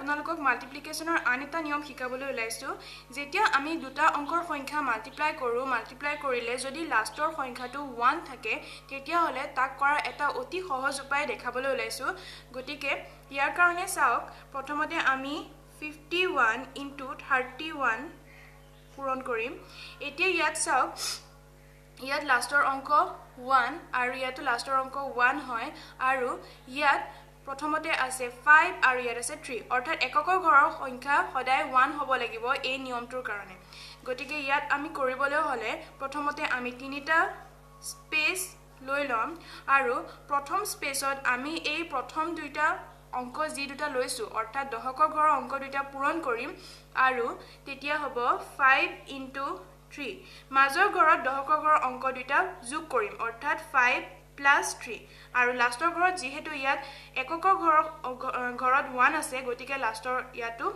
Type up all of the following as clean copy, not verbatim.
আপোনালোকক মাল্টিপ্লিকেশনৰ আন এটা নিয়ম শিকাবলৈ ওলাইছো যেতিয়া আমি দুটা অংকৰ সংখ্যা মাল্টিপ্লাই কৰিলে যদি লাষ্টৰ সংখ্যাটো 1 থাকে তেতিয়া হলে তাক কৰাৰ এটা অতি সহজ উপায় দেখাবলৈ ওলাইছো গতিকে ইয়াৰ কাৰণে চাওক প্ৰথমতে আমি 51 * 31 পূৰণ কৰিম এতিয়া ইয়াত চাওক ইয়াত লাষ্টৰ অংক 1 আৰু ইয়াতো লাষ্টৰ অংক 1 হয় আৰু ইয়াত প্ৰথমতে আছে 5 আৰু ইয়াত আছে 3 অৰ্থাৎ এককৰ ঘৰৰ সংখ্যা সদায় 1 হ'ব লাগিব এই নিয়মটোৰ কাৰণে গতিকে ইয়াত আমি কৰিবলৈ হলে প্ৰথমতে আমি তিনিটা স্পেস লৈ লম আৰু প্ৰথম স্পেসত আমি এই প্ৰথম দুইটা অংক যি দুটা লৈছো অৰ্থাৎ দশকৰ ঘৰৰ অংক দুইটা পূৰণ কৰিম আৰু তেতিয়া হ'ব 5 * 3 মাজৰ ঘৰত দশকৰ ঘৰৰ অংক দুইটা যোগ কৰিম অৰ্থাৎ 5 + 3 আৰু লাষ্টৰ ঘৰত যেহেতু ইয়াত এককৰ ঘৰত 1 আছে গতিকে লাষ্টৰ ইয়াটো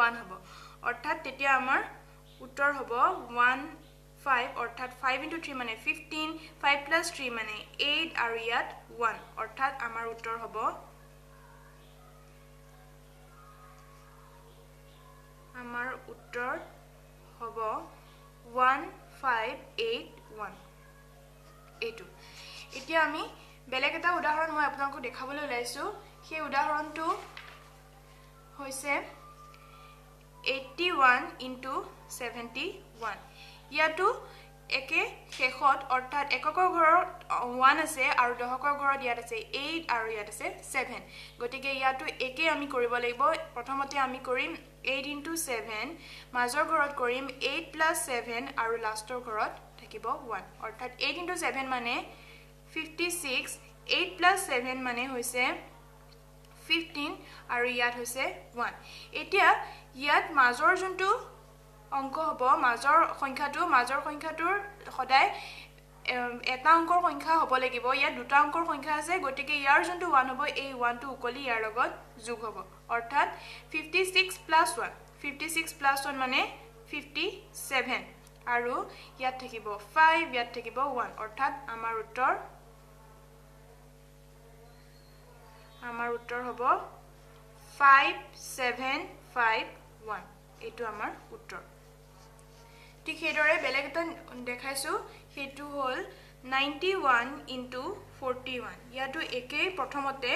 1 হ'ব অৰ্থাৎ তেতিয়া আমাৰ উত্তৰ হ'ব 15 অৰ্থাৎ 5 * 3 মানে 15 5 + 3 মানে 8 আৰু ইয়াত 1 অৰ্থাৎ আমাৰ উত্তৰ হ'ব আমাৰ উত্তৰ হ'ব 1581 এইটো এতিয়া আমি বেলেগ এটা উদাহৰণ মই আপোনালোকক দেখাবলৈ ওলাইছো সেই উদাহৰণটো হৈছে 81 * 71 ইয়াতো একে শেষত অৰ্থাৎ এককৰ ঘৰত 1 আছে আৰু দশকৰ ঘৰত ইয়াত আছে 8 আৰু ইয়াত আছে 7 গতিকে ইয়াতো একে আমি কৰিব লাগিব প্ৰথমতে আমি কৰিম 8 * 7 মাজৰ ঘৰত কৰিম 8 + 7 আৰু লাষ্টৰ ঘৰত থাকিব 1 অৰ্থাৎ 8 * 7 মানে 56 8 + 7 মানে হৈছে 15 আৰু ইয়াত হৈছে 1 এতিয়া ইয়াত মাজৰ যোনটো অংক হ'ব মাজৰ সংখ্যাটোৰ সদায় এটা অংকৰ সংখ্যা হ'ব লাগিব ইয়াত দুটা অংকৰ সংখ্যা আছে গতিকে ইয়াৰ যোনটো 1 হ'ব এই 1 টো উকলি ইয়াৰ লগত যোগ হ'ব অৰ্থাৎ 56 + 1 56 + 1 মানে 57 আৰু ইয়াত থাকিব 5 ইয়াত থাকিব 1 অৰ্থাৎ আমাৰ উত্তৰ হ'ব 5751 এইটো আমাৰ উত্তৰ ঠিক সেইদৰে বেলেগ এটা দেখাইছো হেতু হল 91 * 41 ইয়াটো একেই প্ৰথমতে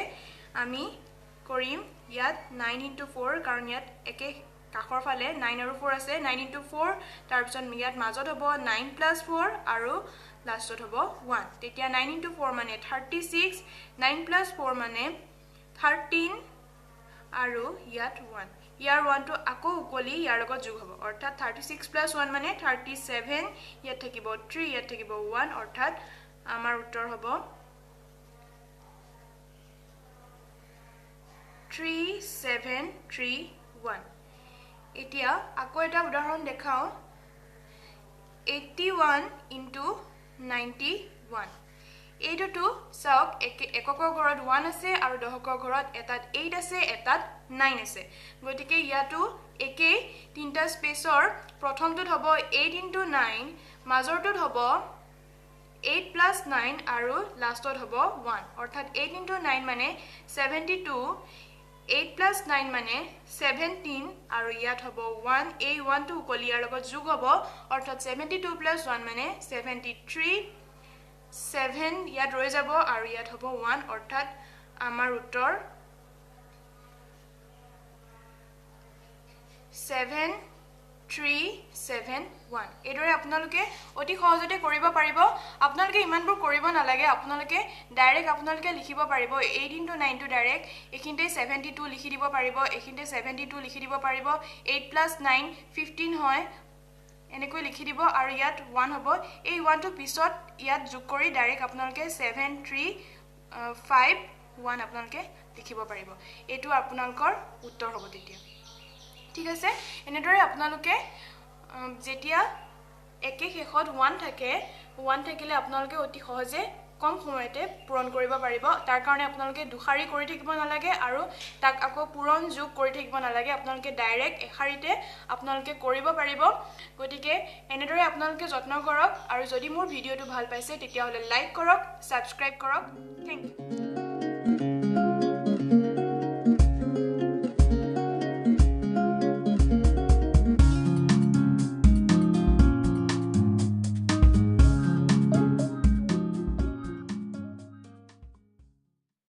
আমি কৰিম ইয়াত 9 * 4 কাৰণ ইয়াত একে কাখৰ ফালে 9 আৰু 4 আছে 9 * 4 তাৰ পিছত ইয়াত মাজত হ'ব 9 + 4 আৰু লাষ্টত হ'ব 1 তেতিয়া 9 * 4 মানে 36 9 + 4 মানে 13 আৰু ইয়াত 1 ইয়াৰ 1 টো আকৌ উকলি ইয়াৰ লগত যোগ হ'ব অৰ্থাৎ 36 + 1 মানে 37 ইয়াত থাকিব 3 ইয়াত থাকিব 1 অৰ্থাৎ আমাৰ উত্তৰ হ'ব 3731 এতিয়া আকৌ এটা উদাহৰণ দেখাও 81 * 91 এইটো চাওক এককৰ ঘৰত 1 আছে আৰু দশকৰ ঘৰত এটাত 8 আছে এটাত 9 আছে গতিকে ইয়াতো একেই তিনটা স্পেসৰ প্ৰথমটোত হ'ব 8 * 9 মাজৰটোত হ'ব 8 + 9 আৰু লাষ্টত হ'ব 1 অৰ্থাৎ 8 * 9 মানে 72 8 + 9 মানে 17 আৰু ইয়াত হ'ব 1 এই 1 টো উকলি ইয়াৰ লগত যোগ হ'ব অৰ্থাৎ 72 + 1 মানে 73 7 ইয়াত ৰৈ যাব আৰু ইয়াত হ'ব 1 অৰ্থাৎ আমাৰ উত্তৰ 7371 এদৰে আপোনালোকে অতি সহজতে কৰিব পাৰিব আপোনালোকে ইমানবোৰ কৰিব নালাগে আপোনালোকে ডাইৰেক্ট আপোনালোকে লিখিব পাৰিব 8 * 9 টো ডাইৰেক্ট এখিনতে 72 লিখি দিব পাৰিব এখিনতে 72 লিখি দিব পাৰিব 8 + 9 15 হয় এনেকৈ লিখি দিব আৰু ইয়াত 1 হ'ব এই 1 টো পিছত ইয়াত যোগ কৰি ডাইৰেক্ট আপোনালোকে 7351 আপোনালোকে লিখিব পাৰিব এটো আপোনালোকৰ উত্তৰ হ'ব তেতিয়া ঠিক আছে এনেদৰে আপোনালোকে যেতিয়া একে শেষত 1 থাকিলে আপোনালোকে অতি সহজে কম সময়তে পূৰণ কৰিব পাৰিব তাৰ কাৰণে আপোনালোকে দুখাৰি কৰি থাকিব নালাগে আৰু তাক আকৌ পূৰণ যোগ কৰি থাকিব নালাগে আপোনালোকে ডাইৰেক্ট এখাৰিতে আপোনালোকে কৰিব পাৰিব গতিকে এনেদৰে আপোনালোকে যত্ন কৰক আৰু যদি মোৰ ভিডিওটো ভাল পাইছে তেতিয়া হলে লাইক কৰক সাবস্ক্ৰাইব কৰক থ্যাংক ইউ